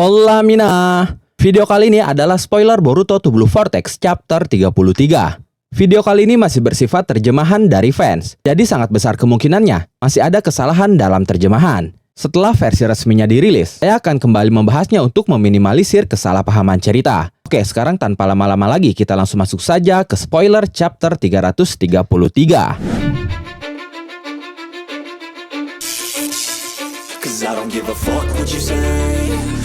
Hola Mina. Video kali ini adalah spoiler Boruto to Blue Vortex chapter 33. Video kali ini masih bersifat terjemahan dari fans, jadi sangat besar kemungkinannya masih ada kesalahan dalam terjemahan. Setelah versi resminya dirilis, saya akan kembali membahasnya untuk meminimalisir kesalahpahaman cerita. Oke, sekarang tanpa lama-lama lagi kita langsung masuk saja ke spoiler chapter 333. I don't give a fuck what you say.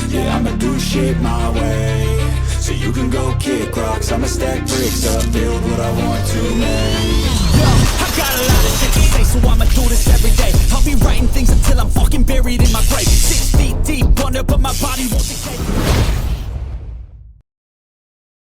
Yeah, I'ma do shit my way. So you can go kick rocks, I'ma stack bricks up, build what I want to make. Yo, I got a lot of shit to say, so I'ma do this every day. I'll be writing things until I'm fucking buried in my grave. 6 feet deep under, but my body won't decay.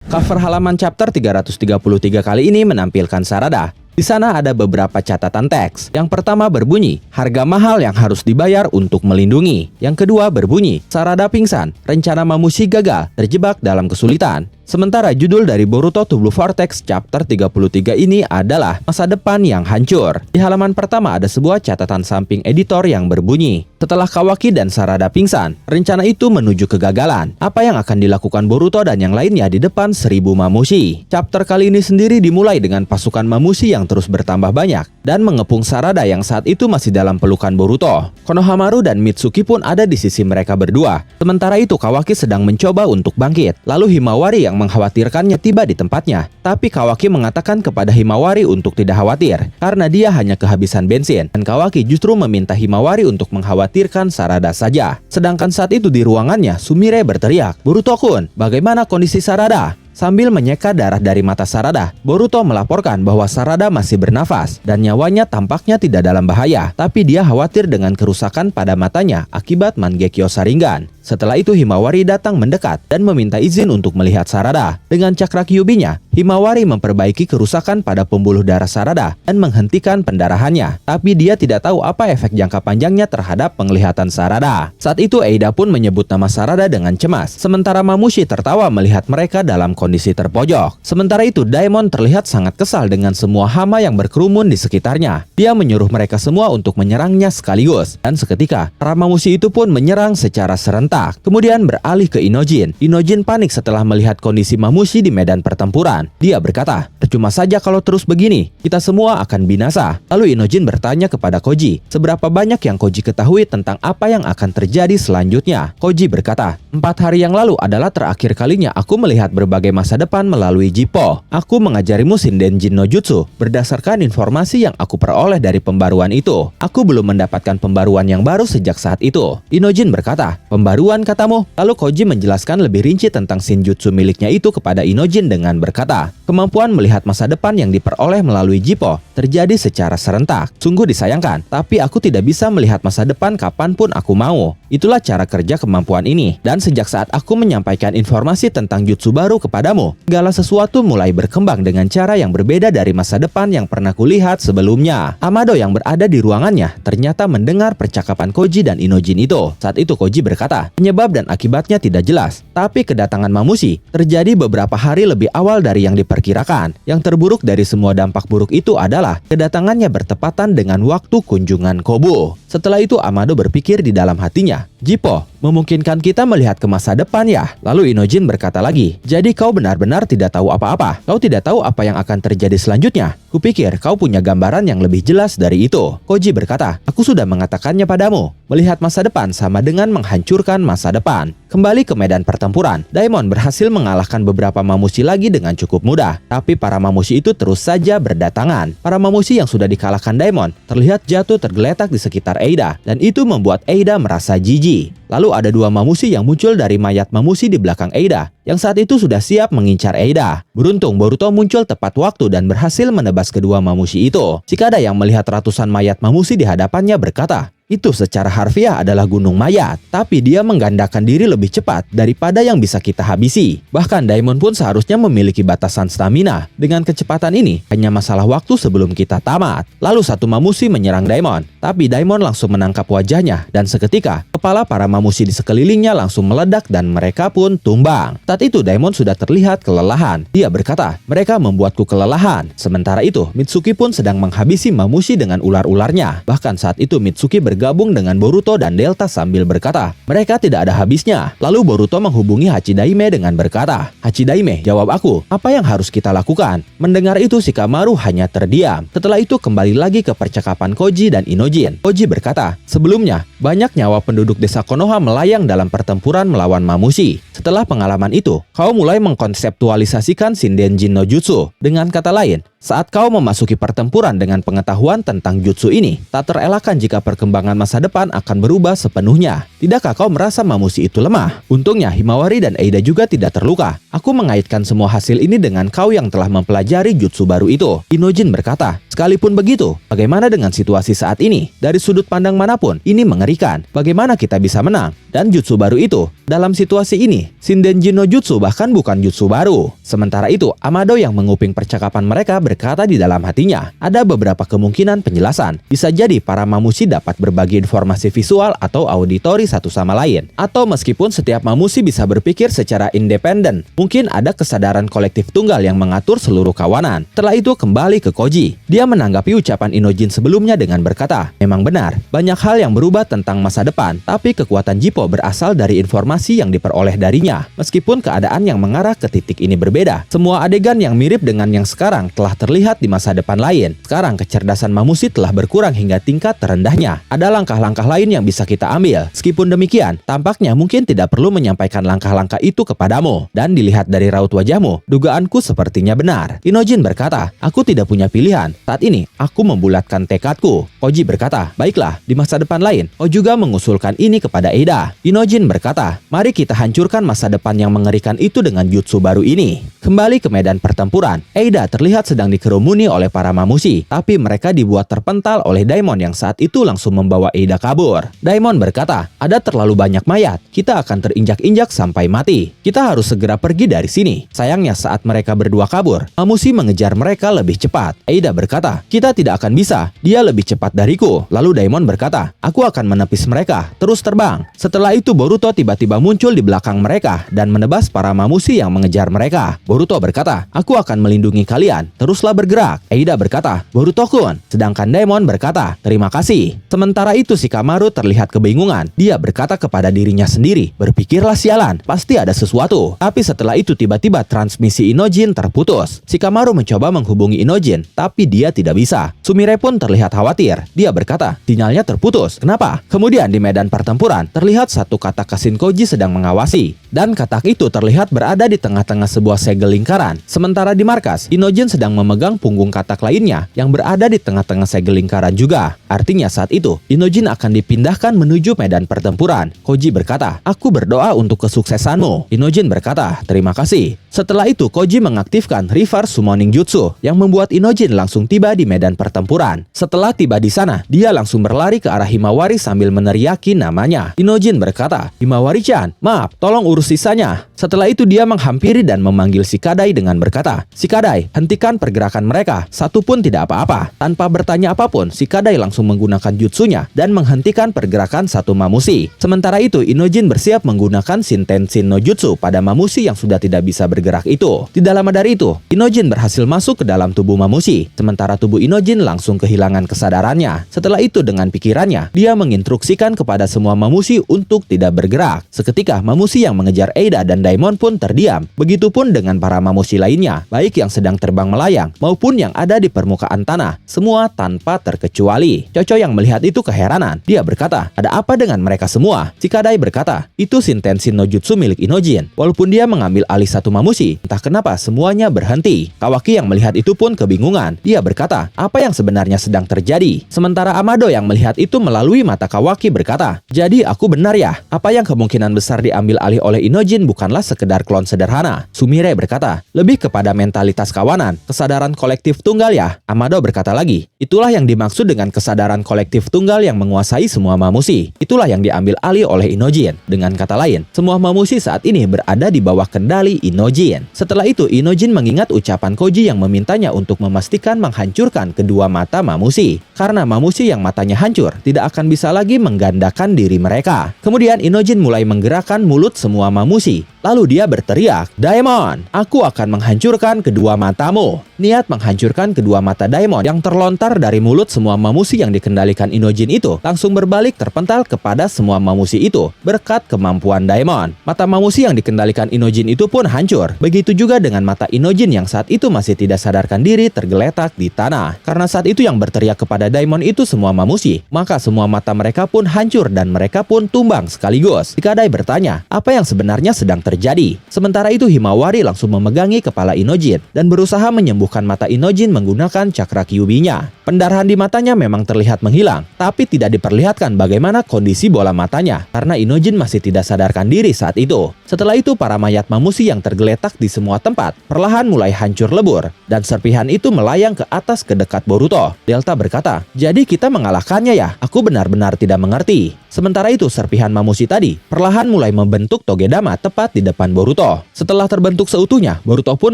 Cover halaman chapter 333 kali ini menampilkan Sarada. Di sana ada beberapa catatan teks. Yang pertama berbunyi, harga mahal yang harus dibayar untuk melindungi. Yang kedua berbunyi, Sarada pingsan, rencana Mamushi gagal, terjebak dalam kesulitan. Sementara judul dari Boruto to Blue Vortex chapter 33 ini adalah masa depan yang hancur. Di halaman pertama ada sebuah catatan samping editor yang berbunyi, setelah Kawaki dan Sarada pingsan, rencana itu menuju kegagalan. Apa yang akan dilakukan Boruto dan yang lainnya di depan 1000 Mamushi? Chapter kali ini sendiri dimulai dengan pasukan Mamushi yang terus bertambah banyak dan mengepung Sarada yang saat itu masih dalam pelukan Boruto. Konohamaru dan Mitsuki pun ada di sisi mereka berdua. Sementara itu Kawaki sedang mencoba untuk bangkit. Lalu Himawari yang mengkhawatirkannya tiba di tempatnya. Tapi Kawaki mengatakan kepada Himawari untuk tidak khawatir karena dia hanya kehabisan bensin. Dan Kawaki justru meminta Himawari untuk mengkhawatirkan Sarada saja. Sedangkan saat itu di ruangannya Sumire berteriak, "Boruto-kun, bagaimana kondisi Sarada?" Sambil menyeka darah dari mata Sarada, Boruto melaporkan bahwa Sarada masih bernafas dan nyawanya tampaknya tidak dalam bahaya, tapi dia khawatir dengan kerusakan pada matanya akibat Mangekyo Sharingan. Setelah itu Himawari datang mendekat dan meminta izin untuk melihat Sarada. Dengan cakra kyuubi-nya, Himawari memperbaiki kerusakan pada pembuluh darah Sarada dan menghentikan pendarahannya. Tapi dia tidak tahu apa efek jangka panjangnya terhadap penglihatan Sarada. Saat itu Eida pun menyebut nama Sarada dengan cemas. Sementara Mamushi tertawa melihat mereka dalam kondisi terpojok. Sementara itu Daemon terlihat sangat kesal dengan semua hama yang berkerumun di sekitarnya. Dia menyuruh mereka semua untuk menyerangnya sekaligus. Dan seketika, para Mamushi itu pun menyerang secara serentak. Kemudian beralih ke Inojin. Inojin panik setelah melihat kondisi Mamushi di medan pertempuran. Dia berkata, "Percuma saja kalau terus begini, kita semua akan binasa." Lalu Inojin bertanya kepada Koji, seberapa banyak yang Koji ketahui tentang apa yang akan terjadi selanjutnya. Koji berkata, 4 hari yang lalu adalah terakhir kalinya aku melihat berbagai masa depan melalui Jippo. Aku mengajarimu Shindenjin no Jutsu berdasarkan informasi yang aku peroleh dari pembaruan itu. Aku belum mendapatkan pembaruan yang baru sejak saat itu. Inojin berkata, "Pembaruan katamu?" Lalu Koji menjelaskan lebih rinci tentang Shinjutsu miliknya itu kepada Inojin dengan berkata, "Kemampuan melihat masa depan yang diperoleh melalui Jippo terjadi secara serentak. Sungguh disayangkan, tapi aku tidak bisa melihat masa depan kapanpun aku mau. Itulah cara kerja kemampuan ini. Dan sejak saat aku menyampaikan informasi tentang jutsu baru kepadamu, segala sesuatu mulai berkembang dengan cara yang berbeda dari masa depan yang pernah kulihat sebelumnya." Amado yang berada di ruangannya ternyata mendengar percakapan Koji dan Inojin itu. Saat itu Koji berkata, penyebab dan akibatnya tidak jelas, tapi kedatangan Mamushi terjadi beberapa hari lebih awal dari yang diperkirakan. Yang terburuk dari semua dampak buruk itu adalah kedatangannya bertepatan dengan waktu kunjungan Kobu. Setelah itu Amado berpikir di dalam hatinya, "Jippo, memungkinkan kita melihat ke masa depan ya?" Lalu Inojin berkata lagi, "Jadi kau benar-benar tidak tahu apa-apa? Kau tidak tahu apa yang akan terjadi selanjutnya? Kupikir kau punya gambaran yang lebih jelas dari itu." Koji berkata, "Aku sudah mengatakannya padamu. Melihat masa depan sama dengan menghancurkan masa depan." Kembali ke medan pertempuran, Daemon berhasil mengalahkan beberapa Mamushi lagi dengan cukup mudah. Tapi para Mamushi itu terus saja berdatangan. Para Mamushi yang sudah dikalahkan Daemon terlihat jatuh tergeletak di sekitar Eida, dan itu membuat Eida merasa jijik. Lalu ada 2 Mamushi yang muncul dari mayat Mamushi di belakang Eida, yang saat itu sudah siap mengincar Eida. Beruntung Boruto muncul tepat waktu dan berhasil menebas kedua Mamushi itu. Shikada yang melihat ratusan mayat Mamushi di hadapannya berkata, "Itu secara harfiah adalah gunung mayat, tapi dia menggandakan diri lebih cepat daripada yang bisa kita habisi. Bahkan Daemon pun seharusnya memiliki batasan stamina. Dengan kecepatan ini, hanya masalah waktu sebelum kita tamat." Lalu satu Mamushi menyerang Daemon, tapi Daemon langsung menangkap wajahnya, dan seketika, kepala para Mamushi di sekelilingnya langsung meledak dan mereka pun tumbang. Saat itu Daemon sudah terlihat kelelahan. Dia berkata, "Mereka membuatku kelelahan." Sementara itu, Mitsuki pun sedang menghabisi Mamushi dengan ular-ularnya. Bahkan saat itu Mitsuki bergerak bergabung dengan Boruto dan Delta sambil berkata, mereka tidak ada habisnya. Lalu Boruto menghubungi Hachidaime dengan berkata, Hachidaime, jawab aku, apa yang harus kita lakukan? Mendengar itu Shikamaru hanya terdiam. Setelah itu kembali lagi ke percakapan Koji dan Inojin. Koji berkata, sebelumnya, banyak nyawa penduduk desa Konoha melayang dalam pertempuran melawan Mamushi. Setelah pengalaman itu, kau mulai mengkonseptualisasikan Shindenjin no Jutsu. Dengan kata lain, saat kau memasuki pertempuran dengan pengetahuan tentang jutsu ini, tak terelakkan jika perkembangan masa depan akan berubah sepenuhnya. Tidakkah kau merasa Mamushi itu lemah? Untungnya Himawari dan Eida juga tidak terluka. Aku mengaitkan semua hasil ini dengan kau yang telah mempelajari jutsu baru itu. Inojin berkata, sekalipun begitu, bagaimana dengan situasi saat ini? Dari sudut pandang manapun, ini mengerikan. Bagaimana kita bisa menang? Dan jutsu baru itu, dalam situasi ini, Shindenjin no Jutsu bahkan bukan jutsu baru. Sementara itu, Amado yang menguping percakapan mereka berkata di dalam hatinya, ada beberapa kemungkinan penjelasan. Bisa jadi para Mamushi dapat berbagi informasi visual atau auditori satu sama lain. Atau meskipun setiap Mamushi bisa berpikir secara independen, mungkin ada kesadaran kolektif tunggal yang mengatur seluruh kawanan. Setelah itu kembali ke Koji. Dia menanggapi ucapan Inojin sebelumnya dengan berkata, memang benar, banyak hal yang berubah tentang masa depan, tapi kekuatan Jippo berasal dari informasi yang diperoleh darinya. Meskipun keadaan yang mengarah ke titik ini berbeda, semua adegan yang mirip dengan yang sekarang telah terlihat di masa depan lain. Sekarang kecerdasan Mamushi telah berkurang hingga tingkat terendahnya. Ada langkah-langkah lain yang bisa kita ambil. Meskipun demikian, tampaknya mungkin tidak perlu menyampaikan langkah-langkah itu kepadamu. Dan dilihat dari raut wajahmu, dugaanku sepertinya benar. Inojin berkata, aku tidak punya pilihan. Saat ini, aku membulatkan tekadku. Koji berkata, baiklah, di masa depan lain, kau juga mengusulkan ini kepada Eida. Inojin berkata, mari kita hancurkan masa depan yang mengerikan itu dengan jutsu baru ini. Kembali ke medan pertempuran, Eida terlihat sedang dikerumuni oleh para Mamushi, tapi mereka dibuat terpental oleh Daimon yang saat itu langsung membawa Eida kabur. Daimon berkata, ada terlalu banyak mayat, kita akan terinjak-injak sampai mati. Kita harus segera pergi dari sini. Sayangnya saat mereka berdua kabur, Mamushi mengejar mereka lebih cepat. Eida berkata, kita tidak akan bisa, dia lebih cepat dariku. Lalu Daimon berkata, aku akan menepis mereka, terus terbang. Setelah itu Boruto tiba-tiba muncul di belakang mereka dan menebas para Mamushi yang mengejar mereka. Boruto berkata, aku akan melindungi kalian, teruslah bergerak. Eida berkata, Boruto-kun. Sedangkan Daimon berkata, terima kasih. Sementara itu Shikamaru terlihat kebingungan. Dia berkata kepada dirinya sendiri, berpikirlah sialan, pasti ada sesuatu. Tapi setelah itu tiba-tiba transmisi Inojin terputus. Shikamaru mencoba menghubungi Inojin, tapi dia tidak bisa. Sumire pun terlihat khawatir. Dia berkata, sinyalnya terputus. Kenapa? Kemudian di medan pertempuran, terlihat satu katak Kashin Koji sedang mengawasi. Dan katak itu terlihat berada di tengah-tengah sebuah segel lingkaran. Sementara di markas, Inojin sedang memegang punggung katak lainnya yang berada di tengah-tengah segel lingkaran juga. Artinya saat itu, Inojin akan dipindahkan menuju medan pertempuran. Koji berkata, aku berdoa untuk kesuksesanmu. Inojin berkata, terima kasih. Setelah itu, Koji mengaktifkan Reverse Summoning Jutsu yang membuat Inojin langsung tiba di medan pertempuran. Setelah tiba di sana, dia langsung berlari ke arah Himawari sambil meneriaki namanya. Inojin berkata, Himawari-chan, maaf, tolong urus sisanya. Setelah itu dia menghampiri dan memanggil Shikadai dengan berkata, Shikadai, hentikan pergerakan mereka, satu pun tidak apa-apa. Tanpa bertanya apapun, Shikadai langsung menggunakan jutsunya dan menghentikan pergerakan satu Mamushi. Sementara itu, Inojin bersiap menggunakan Shintenshin no Jutsu pada Mamushi yang sudah tidak bisa bergerak itu. Tidak lama dari itu, Inojin berhasil masuk ke dalam tubuh Mamushi, sementara tubuh Inojin langsung kehilangan kesadarannya. Setelah itu dengan pikirannya, dia menginstruksikan kepada semua Mamushi untuk tidak bergerak. Seketika, Mamushi yang mengejar Eida dan Daimon pun terdiam. Begitupun dengan para Mamushi lainnya, baik yang sedang terbang melayang maupun yang ada di permukaan tanah, semua tanpa terkecuali. Chocho yang melihat itu keheranan. Dia berkata, ada apa dengan mereka semua? Shikadai berkata, itu Shintenshin no Jutsu milik Inojin. Walaupun dia mengambil alih satu Mamushi, entah kenapa semuanya berhenti. Kawaki yang melihat itu pun kebingungan. Dia berkata, apa yang sebenarnya sedang terjadi? Sementara Amado yang melihat itu melalui mata Kawaki berkata, jadi aku benar ya? Apa yang kemungkinan besar diambil alih oleh Inojin bukanlah sekedar klon sederhana? Sumire berkata, lebih kepada mentalitas kawanan, kesadaran kolektif tunggal ya? Amado berkata lagi, itulah yang dimaksud dengan kesadaran kolektif tunggal yang menguasai semua Mamushi. Itulah yang diambil alih oleh Inojin. Dengan kata lain, semua Mamushi saat ini berada di bawah kendali Inojin. Setelah itu, Inojin mengingat ucapan Koji yang memintanya untuk memastikan menghancurkan kedua mata Mamushi. Karena Mamushi yang matanya hancur, tidak akan bisa lagi menggandakan diri mereka. Kemudian Inojin mulai menggerakkan mulut semua Mamushi. Lalu dia berteriak, "Daemon, aku akan menghancurkan kedua matamu." Niat menghancurkan kedua mata Daemon yang terlontar dari mulut semua mamushi yang dikendalikan Inojin itu langsung berbalik terpental kepada semua mamushi itu berkat kemampuan Daemon. Mata mamushi yang dikendalikan Inojin itu pun hancur. Begitu juga dengan mata Inojin yang saat itu masih tidak sadarkan diri tergeletak di tanah. Karena saat itu yang berteriak kepada Daemon itu semua mamushi, maka semua mata mereka pun hancur dan mereka pun tumbang sekaligus. Ikadai bertanya, apa yang sebenarnya sedang terjadi? Sementara itu Himawari langsung memegangi kepala Inojin dan berusaha menyembuhkan mata Inojin menggunakan cakra Kyuubi-nya. Pendarahan di matanya memang terlihat menghilang, tapi tidak diperlihatkan bagaimana kondisi bola matanya karena Inojin masih tidak sadarkan diri saat itu. Setelah itu para mayat mamushi yang tergeletak di semua tempat perlahan mulai hancur lebur dan serpihan itu melayang ke atas ke dekat Boruto. Delta berkata, "Jadi kita mengalahkannya ya? Aku benar-benar tidak mengerti." Sementara itu serpihan mamushi tadi perlahan mulai membentuk Togedama tepat di depan Boruto. Setelah terbentuk seutuhnya, Boruto pun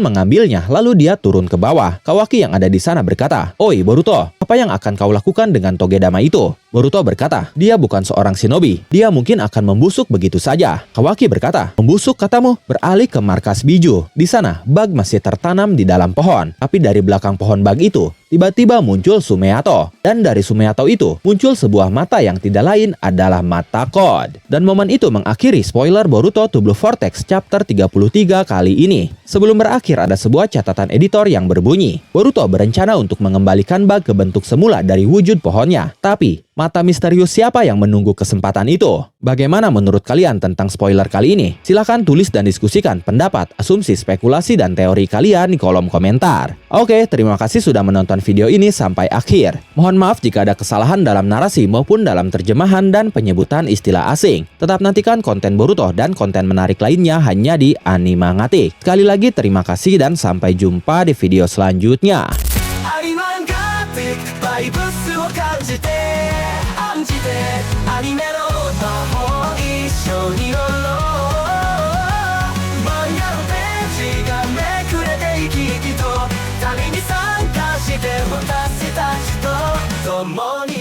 mengambilnya lalu dia turun ke bawah. Kawaki yang ada di sana berkata, "Oi Boruto, apa yang akan kau lakukan dengan Togedama itu?" Boruto berkata, "Dia bukan seorang shinobi. Dia mungkin akan membusuk begitu saja." Kawaki berkata, "Membusuk katamu?" Beralih ke markas Biju. Di sana, bug masih tertanam di dalam pohon. Tapi dari belakang pohon bug itu, tiba-tiba muncul Sumeato. Dan dari Sumeato itu, muncul sebuah mata yang tidak lain adalah mata Code. Dan momen itu mengakhiri spoiler Boruto to Blue Vortex chapter 33 kali ini. Sebelum berakhir ada sebuah catatan editor yang berbunyi, Boruto berencana untuk mengembalikan bug ke bentuk semula dari wujud pohonnya. Tapi, mata misterius siapa yang menunggu kesempatan itu? Bagaimana menurut kalian tentang spoiler kali ini? Silahkan tulis dan diskusikan pendapat, asumsi, spekulasi, dan teori kalian di kolom komentar. Oke, terima kasih sudah menonton video ini sampai akhir. Mohon maaf jika ada kesalahan dalam narasi maupun dalam terjemahan dan penyebutan istilah asing. Tetap nantikan konten Boruto dan konten menarik lainnya hanya di Anime Ngatik. Sekali lagi terima kasih dan sampai jumpa di video selanjutnya. アニマンガティックバイブスを感じて案じてアニメの魔法一緒に乗ろう漫画のページがめくれて生き生きと旅に参加して私たちと共に